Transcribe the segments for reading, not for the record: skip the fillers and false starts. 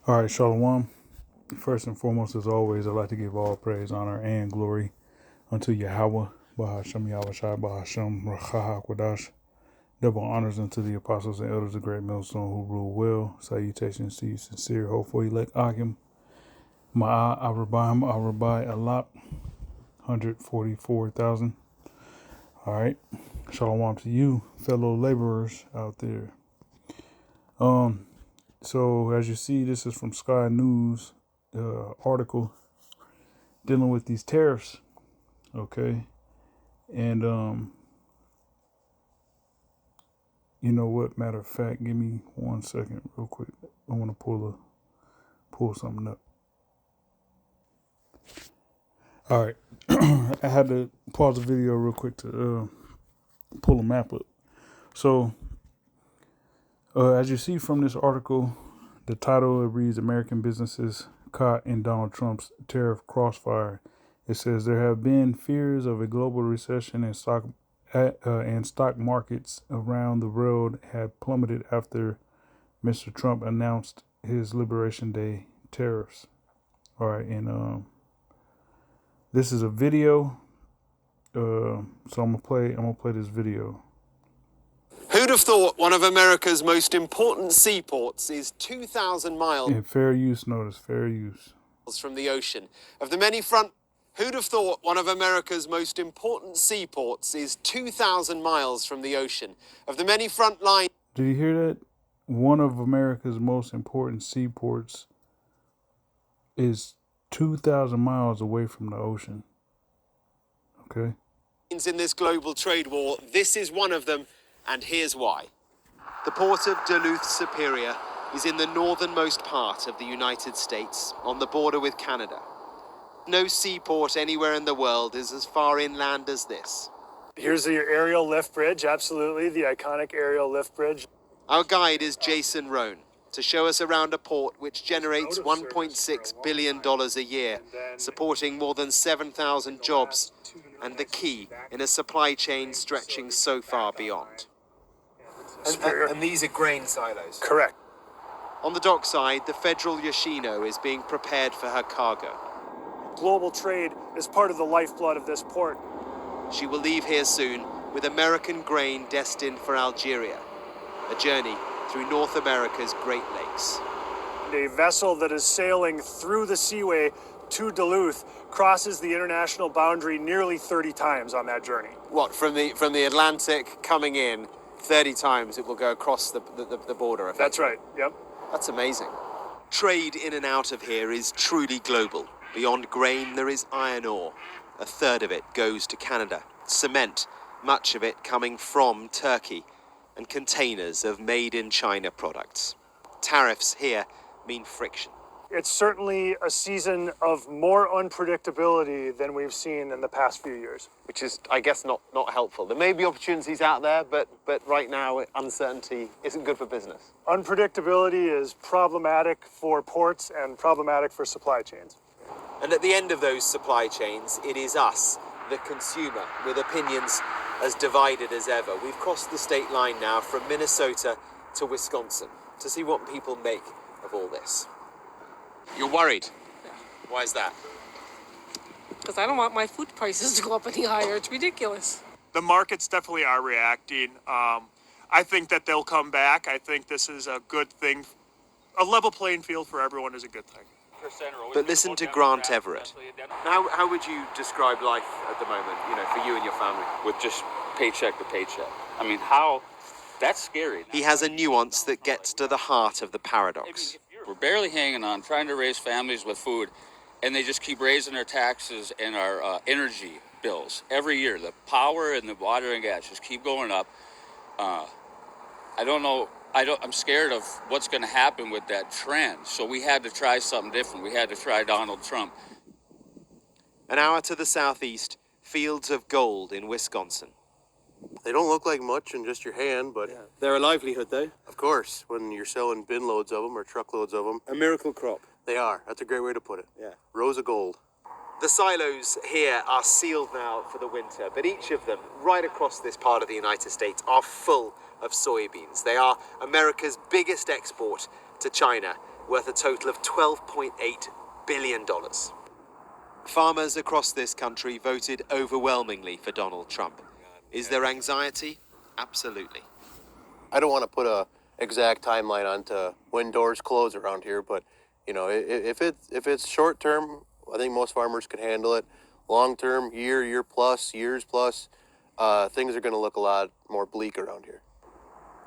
All right, Shalom. First and foremost, as always, I'd like to give all praise, honor, and glory unto Yahweh, Bahashem Yahushai, Bahashem Rachaha Kwadash. Double honors unto the apostles and elders of Great Millstone who rule well. Salutations to you, sincere, hopeful elect Akim. Ma'a Arabahim Arabai Alak, 144,000. All right. Shalom to you, fellow laborers out there. So as you see, this is from Sky News article dealing with these tariffs. Okay. And you know what? Matter of fact, give me 1 second real quick. I want to pull something up. All right. I had to pause the video real quick to pull a map up. So as you see from this article, the title, it reads American Businesses Caught in Donald Trump's Tariff Crossfire. It says there have been fears of a global recession and stock markets around the world had plummeted after Mr. Trump announced his Liberation Day tariffs. All right, and this is a video. So I'm gonna play this video. Who'd have thought one of America's most important seaports is 2,000 miles And fair use notice, fair use. from the ocean? Who'd have thought one of America's most important seaports is 2,000 miles from the ocean? Of the many front lines. Did you hear that? One of America's most important seaports is 2,000 miles away from the ocean. Okay. In this global trade war, this is one of them, and here's why. The port of Duluth Superior is in the northernmost part of the United States, on the border with Canada. No seaport anywhere in the world is as far inland as this. Here's the aerial lift bridge, absolutely, the iconic aerial lift bridge. Our guide is Jason Rohn to show us around a port which generates $1.6 billion a year, supporting more than 7,000 jobs, and the key in a supply chain stretching so far beyond. And these are grain silos? Correct. On the dockside, the Federal Yoshino is being prepared for her cargo. Global trade is part of the lifeblood of this port. She will leave here soon with American grain destined for Algeria, a journey through North America's Great Lakes. A vessel that is sailing through the seaway to Duluth crosses the international boundary nearly 30 times on that journey. What, from the Atlantic coming in, 30 times it will go across the border? That's right, yep. That's amazing. Trade in and out of here is truly global. Beyond grain, there is iron ore. A third of it goes to Canada. Cement, much of it coming from Turkey. And containers of made-in-China products. Tariffs here mean friction. It's certainly a season of more unpredictability than we've seen in the past few years. Which is, I guess, not helpful. There may be opportunities out there, but right now, uncertainty isn't good for business. Unpredictability is problematic for ports and problematic for supply chains. And at the end of those supply chains, it is us, the consumer, with opinions as divided as ever. We've crossed the state line now from Minnesota to Wisconsin to see what people make of all this. You're worried? Yeah. Why is that? Because I don't want my food prices to go up any higher. It's ridiculous. The markets definitely are reacting. I think that they'll come back. I think this is a good thing. A level playing field for everyone is a good thing. But listen to Grant Everett. How would you describe life at the moment, for you and your family? With just paycheck to paycheck. I mean, that's scary. He has a nuance that gets to the heart of the paradox. We're barely hanging on, trying to raise families with food, and they just keep raising our taxes and our energy bills every year. The power and the water and gas just keep going up. I don't know. I'm scared of what's going to happen with that trend. So we had to try something different. We had to try Donald Trump. An hour to the southeast, fields of gold in Wisconsin. They don't look like much in just your hand, but... Yeah. They're a livelihood, though. Of course, when you're selling bin loads of them or truckloads of them. A miracle crop. They are. That's a great way to put it. Yeah. Rows of gold. The silos here are sealed now for the winter, but each of them, right across this part of the United States, are full of soybeans. They are America's biggest export to China worth a total of $12.8 billion. Farmers across this country voted overwhelmingly for Donald Trump. Is there anxiety? Absolutely. I don't want to put a exact timeline onto when doors close around here, but you know, if it's short term, I think most farmers can handle it. Long term, year plus, years plus, things are going to look a lot more bleak around here.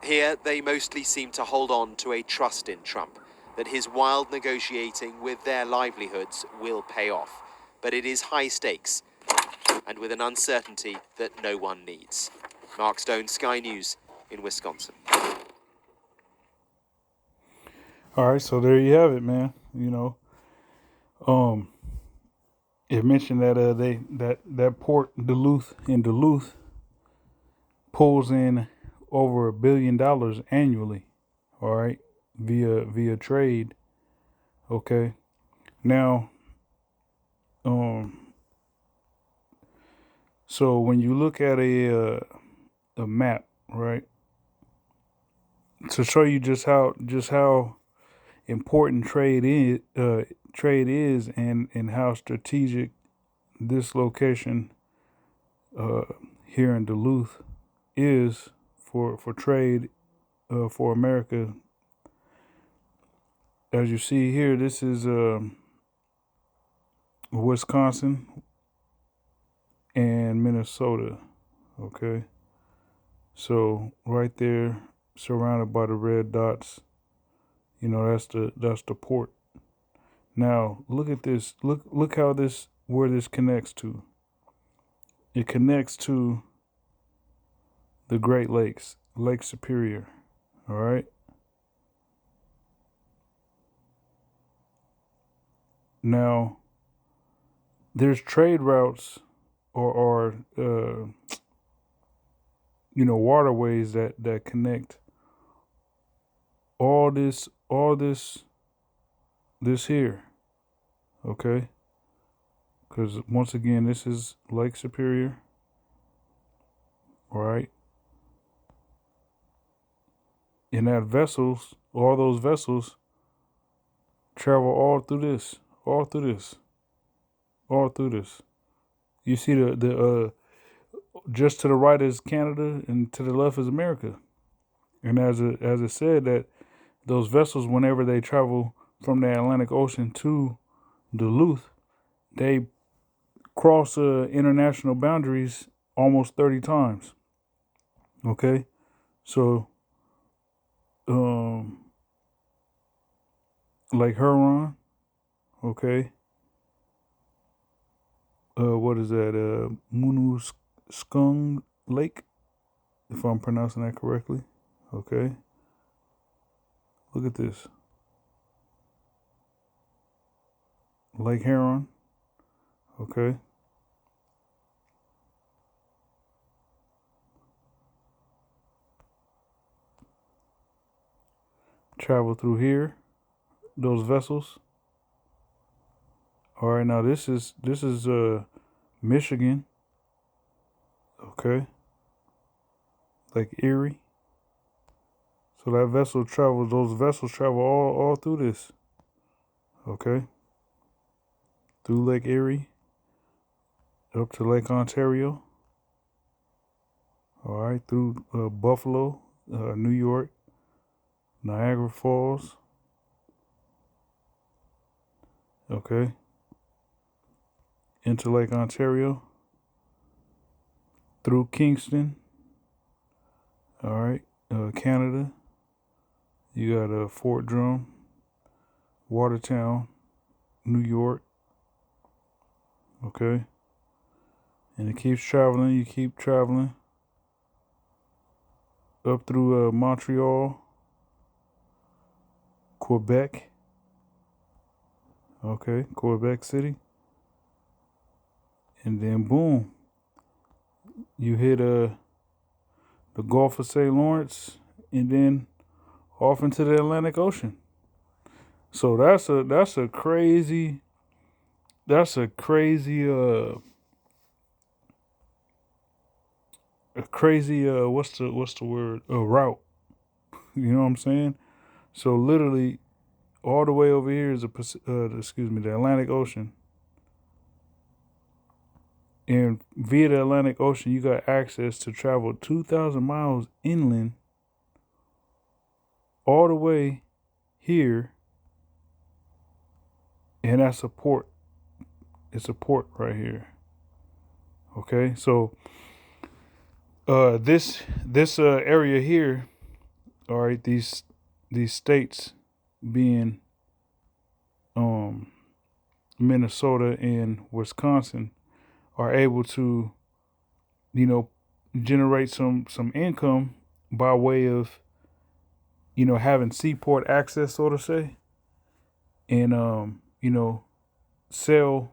Here, they mostly seem to hold on to a trust in Trump, that his wild negotiating with their livelihoods will pay off. But it is high stakes, and with an uncertainty that no one needs. Mark Stone, Sky News in Wisconsin. All right, so there you have it, man. You know, it mentioned that that port Duluth pulls in over $1 billion annually. All right, via trade. Okay, now, so when you look at a map, right, to show you just how important trade is and how strategic this location here in Duluth is for trade for America. As you see here, this is Wisconsin and Minnesota. Okay, so right there, surrounded by the red dots, you know, that's the port. Now look at this. Look how where this connects to. It connects to the Great Lakes, Lake Superior. All right. Now there's trade routes or you know, waterways that connect all this here. Okay, because once again, this is Lake Superior. All right, and that all those vessels travel all through this. You see the just to the right is Canada and to the left is America. And as it said, that those vessels, whenever they travel from the Atlantic Ocean to Duluth, they cross international boundaries almost 30 times. Okay, so Lake Huron, okay. What is that? Munuskung Lake, if I'm pronouncing that correctly. Okay. Look at this. Lake Huron. Okay. Travel through here. Those vessels. All right, now this is Michigan. Okay. Lake Erie. So those vessels travel all through this. Okay. Through Lake Erie. Up to Lake Ontario. All right. Through Buffalo, New York, Niagara Falls. Okay. Into Lake Ontario. Through Kingston. All right. Canada. You got Fort Drum, Watertown, New York. Okay. And it keeps traveling. You keep traveling up through Montreal, Quebec. Okay, Quebec City. And then boom, you hit the Gulf of St. Lawrence, and then off into the Atlantic Ocean. So that's a crazy what's the word, a route. You know what I'm saying? So literally all the way over here is the Atlantic Ocean. And via the Atlantic Ocean, you got access to travel 2,000 miles inland all the way here. And that's a port. It's a port right here. Okay, so this area here, all right, these states being Minnesota and Wisconsin are able to, generate some income by way of, having seaport access, so to say, and sell,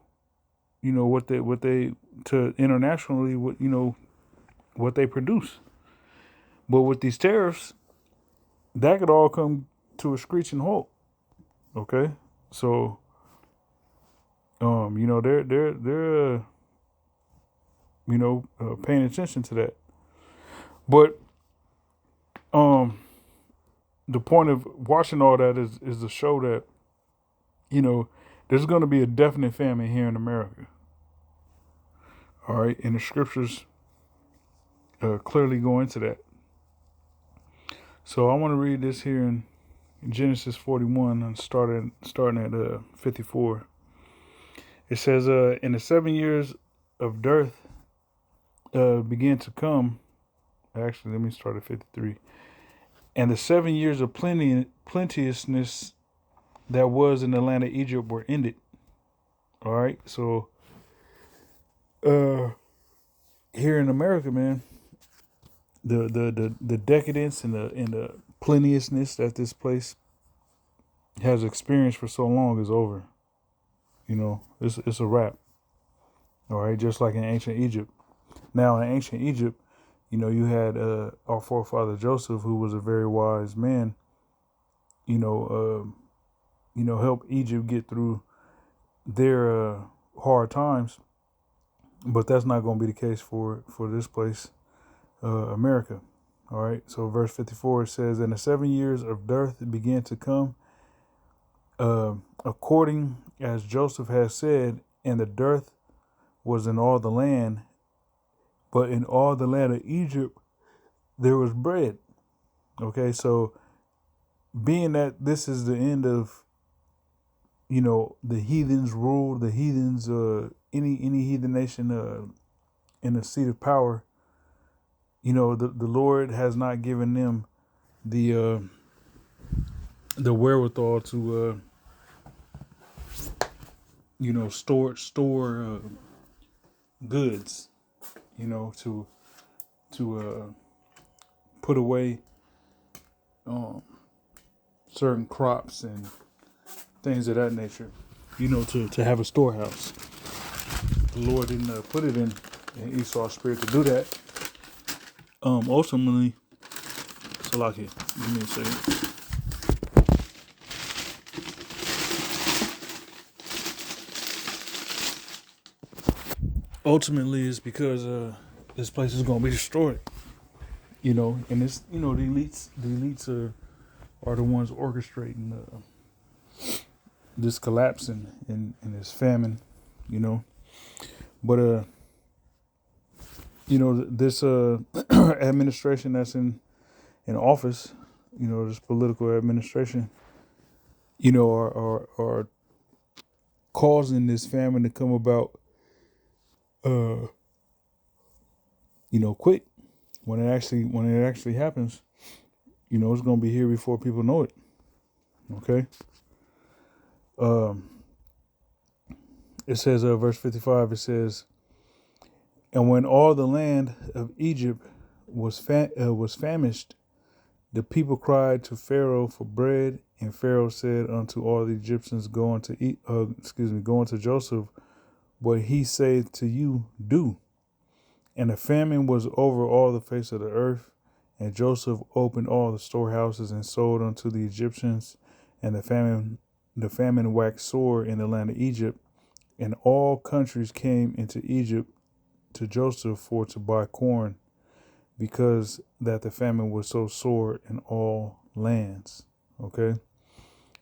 what they to internationally, what they produce. But with these tariffs, that could all come to a screeching halt. Okay, so they're paying attention to that. But the point of watching all that is to show that there's going to be a definite famine here in America. All right, and the scriptures clearly go into that. So I want to read this here in Genesis 41 and starting at 54. It says, "In the 7 years of dearth began to come." Actually, let me start at 53. "And the 7 years of plenteousness that was in the land of Egypt were ended." All right, so here in America, man, the decadence and the plenteousness that this place has experienced for so long is over. It's a wrap. All right, just like in ancient Egypt. Now, in ancient Egypt, you had our forefather Joseph, who was a very wise man. Help Egypt get through their hard times. But that's not going to be the case for this place, America. All right. So verse 54, it says, "And the 7 years of dearth began to come, according as Joseph has said, and the dearth was in all the land, but in all the land of Egypt there was bread." Okay, so being that this is the end of, the heathens rule, the heathens, any heathen nation in the seat of power, the Lord has not given them the wherewithal to store goods, to put away certain crops and things of that nature, to have a storehouse. The Lord didn't put it in Esau's spirit to do that. Ultimately, Salaki, give me a second. Ultimately, it's because this place is going to be destroyed. And it's, the elites are the ones orchestrating this collapse and this famine, But, this administration that's in office, this political administration, are causing this famine to come about, quick. When it actually happens, it's going to be here before people know it. Okay. It says, verse 55, it says, "And when all the land of Egypt was famished, the people cried to Pharaoh for bread, and Pharaoh said unto all the Egyptians, go unto Joseph, what he saith to you, do. And the famine was over all the face of the earth, and Joseph opened all the storehouses and sold unto the Egyptians, and the famine waxed sore in the land of Egypt, and all countries came into Egypt to Joseph for to buy corn, because that the famine was so sore in all lands." Okay,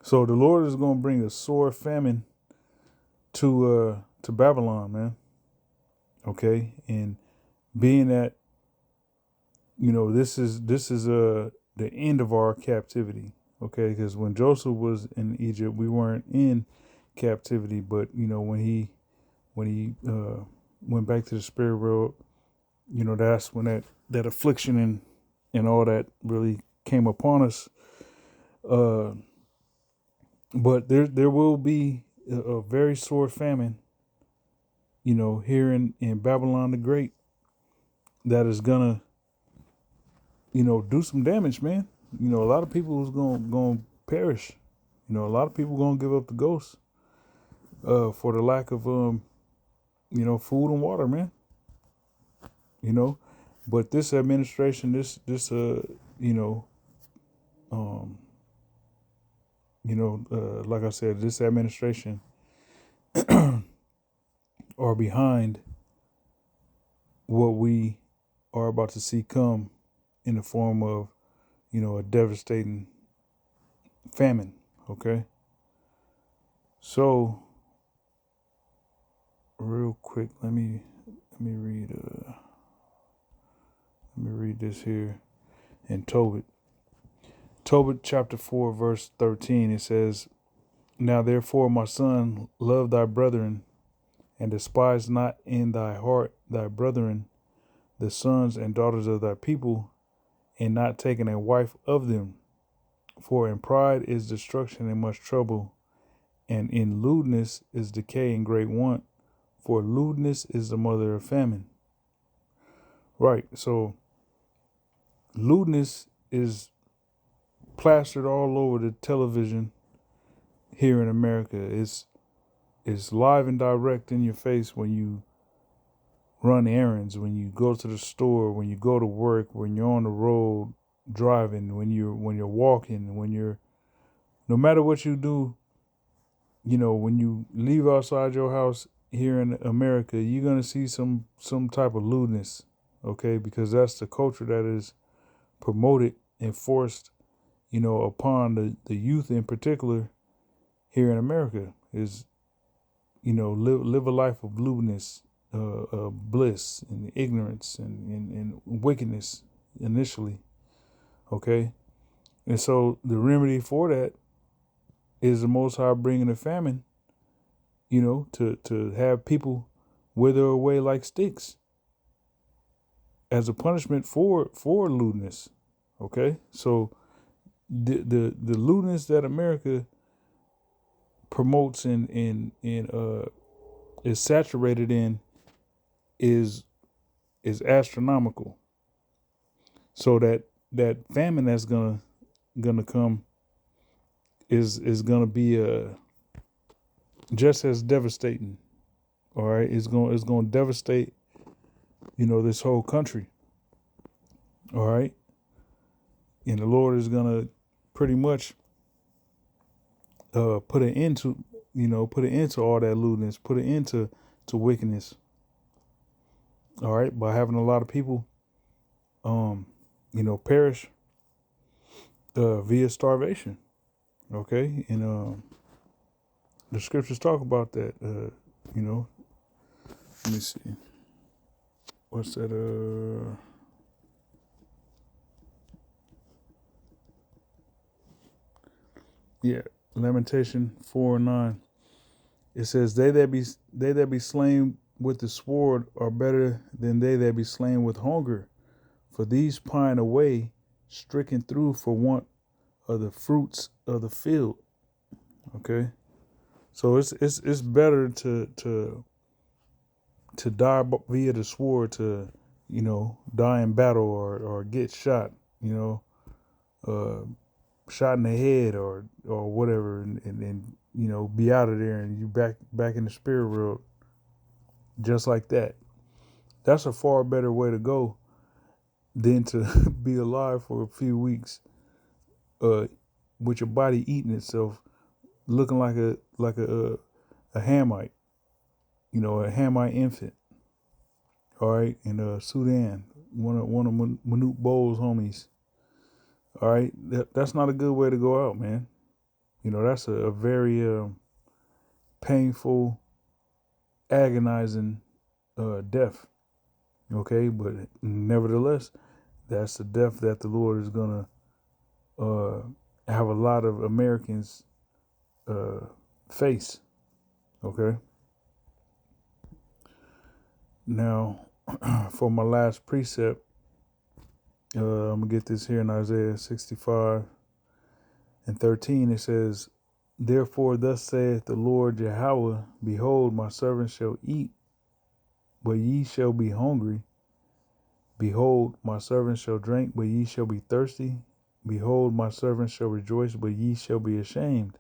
So the Lord is going to bring a sore famine to Babylon, man. Okay, and being that, you know, this is the end of our captivity. Okay, because when Joseph was in Egypt, we weren't in captivity, but you know, when he went back to the spirit world, you know, that's when that affliction and all that really came upon us. But there will be a very sore famine, you know, here in Babylon the Great, that is gonna, you know, do some damage, man. You know, a lot of people is gonna perish. You know, a lot of people gonna give up the ghost for the lack of you know, food and water, man. You know, but this administration, this like I said, this administration are behind what we are about to see come in the form of, you know, a devastating famine. Okay. So real quick, let me read this here in Tobit chapter 4 verse 13. It says, "Now therefore, my son, love thy brethren, and despise not in thy heart thy brethren, the sons and daughters of thy people, and not taking a wife of them. For in pride is destruction and much trouble, and in lewdness is decay and great want, for lewdness is the mother of famine." Right, so lewdness is plastered all over the television here in America. It's live and direct in your face when you run errands, when you go to the store, when you go to work, when you're on the road driving, when you're walking, no matter what you do, you know, when you leave outside your house here in America, you're gonna see some type of lewdness, okay? Because that's the culture that is promoted and forced, you know, upon the youth in particular here in America, is, you know, live a life of lewdness, bliss and ignorance and wickedness initially, okay? And so the remedy for that is the Most High bringing a famine, you know, to have people wither away like sticks as a punishment for lewdness, okay? So the lewdness that America promotes and is saturated in is astronomical. So that famine that's gonna come is gonna be just as devastating. All right, it's gonna devastate, you know, this whole country. All right, and the Lord is gonna pretty much put an end to all that lewdness, put an end to wickedness. All right, by having a lot of people, you know, perish via starvation. Okay, and the scriptures talk about that. You know, let me see. What's that? Yeah, Lamentation 4:9. It says, they that be slain with the sword are better than they that be slain with hunger, for these pine away, stricken through for want of the fruits of the field. Okay, so it's better to die via the sword, to, you know, die in battle or get shot, you know, shot in the head or whatever, and you know, be out of there and you back in the spirit world just like that. That's a far better way to go than to be alive for a few weeks, with your body eating itself, looking like a Hamite, you know, a Hamite infant. All right, in Sudan, one of Manute Bowles' homies. All right, that's not a good way to go out, man. You know, that's a very painful, agonizing death. Okay, but nevertheless, that's the death that the Lord is gonna have a lot of Americans face. Okay. Now, for my last precept, I'm gonna get this here in Isaiah 65:13. It says, "Therefore, thus saith the Lord Yahweh: Behold, my servant shall eat, but ye shall be hungry. Behold, my servant shall drink, but ye shall be thirsty. Behold, my servant shall rejoice, but ye shall be ashamed."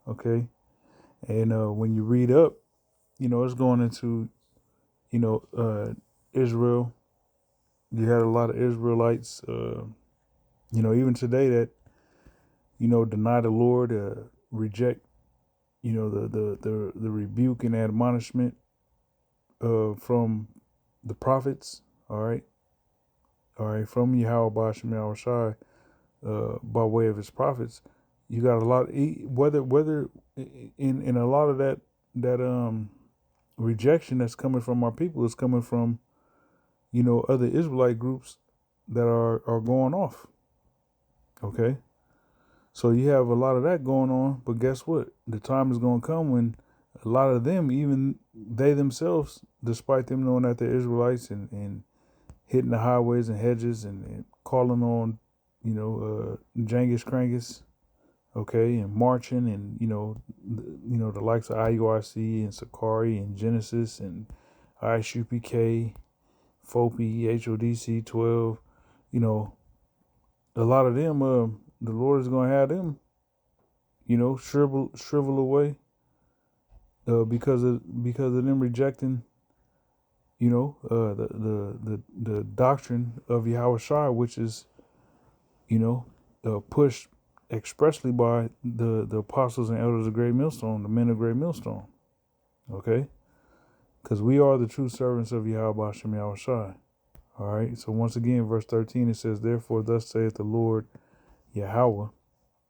Okay, and when you read up, you know it's going into, Israel. You had a lot of Israelites, even today that, deny the Lord, reject, the rebuke and admonishment from the prophets. All right, from Yahweh Bashem Yahushai, by way of his prophets. You got a lot, whether in a lot of that rejection that's coming from our people is coming from, other Israelite groups that are going off. Okay, so you have a lot of that going on, but guess what? The time is going to come when a lot of them, even they themselves, despite them knowing that they're Israelites and hitting the highways and hedges and calling on, Genghis Krangus, okay, and marching and, the likes of IUIC and Sakari and Genesis and ISUPK, FOPI, HODC 12, a lot of them, the Lord is going to have them, shrivel away because of them rejecting, the doctrine of Yahweh Shai, which is, pushed expressly by the apostles and elders of Great Millstone, the men of Great Millstone. Okay? Because we are the true servants of Yahweh Bashem Yahweh Shai. All right? So once again, verse 13, it says, "Therefore thus saith the Lord Yahweh,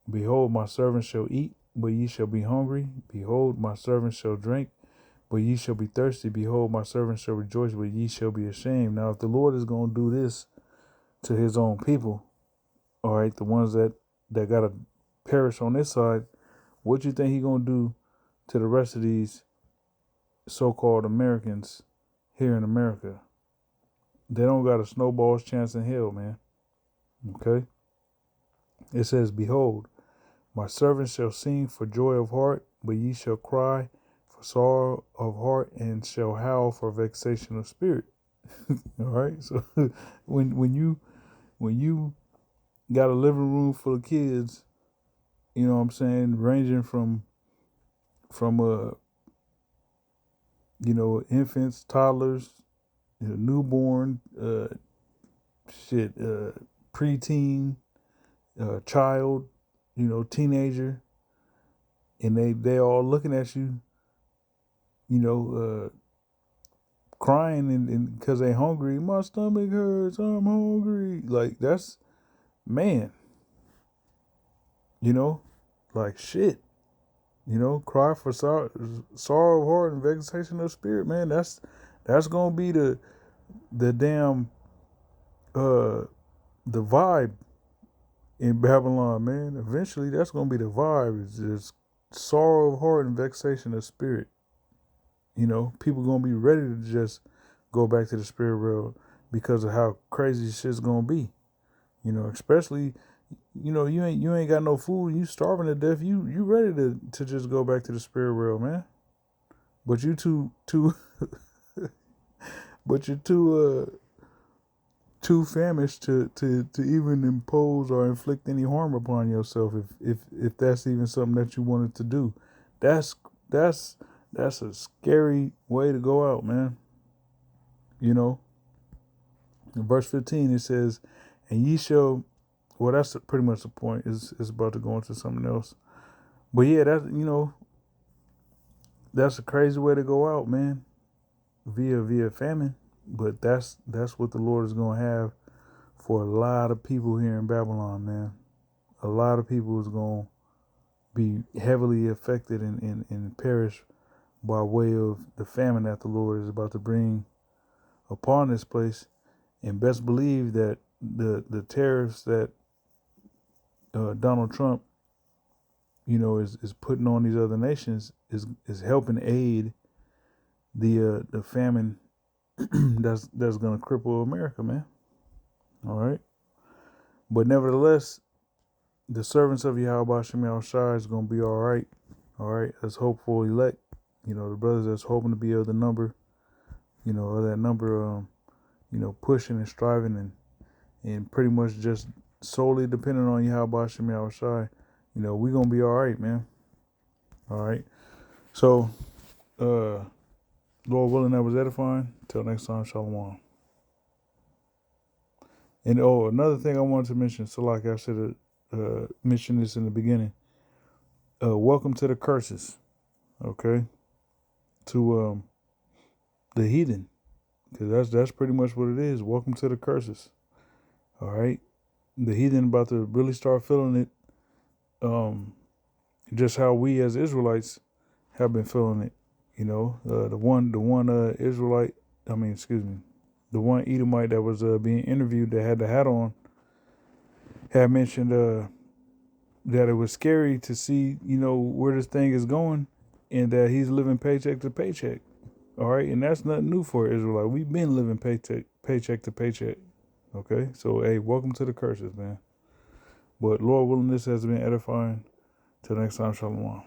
Behold, my servant shall eat, but ye shall be hungry. Behold, my servant shall drink, but ye shall be thirsty. Behold, my servant shall rejoice, but ye shall be ashamed." Now, if the Lord is going to do this to his own people, all right, the ones that got to perish on this side, what you think he going to do to the rest of these so-called Americans here in America? They don't got a snowball's chance in hell, man. Okay? It says, "Behold, my servant shall sing for joy of heart, but ye shall cry for sorrow of heart and shall howl for vexation of spirit." All right? So when you got a living room full of kids, you know what I'm saying, ranging from infants, toddlers, newborn, preteen, child, teenager, and they all looking at you, crying and because they hungry. "My stomach hurts, I'm hungry." Like, that's, man, like shit. Cry for sorrow of heart and vexation of spirit, man. That's gonna be the damn the vibe in Babylon, man. Eventually that's gonna be the vibe. It's just sorrow of heart and vexation of spirit. People gonna be ready to just go back to the spirit world because of how crazy shit's gonna be. Especially, you ain't got no food, you starving to death, you ready to just go back to the spirit world, man. But you too but you're too famished to even impose or inflict any harm upon yourself if that's even something that you wanted to do. That's a scary way to go out, man. In verse 15 it says, "And ye shall," well, that's pretty much the point. It's about to go into something else. But yeah, that's a crazy way to go out, man. Via famine. But that's what the Lord is gonna have for a lot of people here in Babylon, man. A lot of people is gonna be heavily affected and perish by way of the famine that the Lord is about to bring upon this place. And best believe that the tariffs that Donald Trump, is putting on these other nations is helping aid the famine that's gonna cripple America, man. All right, but nevertheless, the servants of Yahweh Shem Yahushua is gonna be all right. All right, as hopeful elect, the brothers that's hoping to be of the number, of that number, pushing and striving and pretty much just solely depending on Yahweh Shem Yahushua, we're gonna be all right, man. All right. So, Lord willing, that was edifying. Till next time, shalom. And another thing I wanted to mention, so like I should have mentioned this in the beginning. Welcome to the curses, okay? To the heathen, because that's pretty much what it is. Welcome to the curses. All right, the heathen about to really start feeling it. Just how we as Israelites have been feeling it. The one Israelite. The one Edomite that was being interviewed that had the hat on had mentioned that it was scary to see, where this thing is going and that he's living paycheck to paycheck. All right. And that's nothing new for Israelite. We've been living paycheck to paycheck. Okay. So, hey, welcome to the curses, man. But Lord willing, this has been edifying. Till next time, shalom.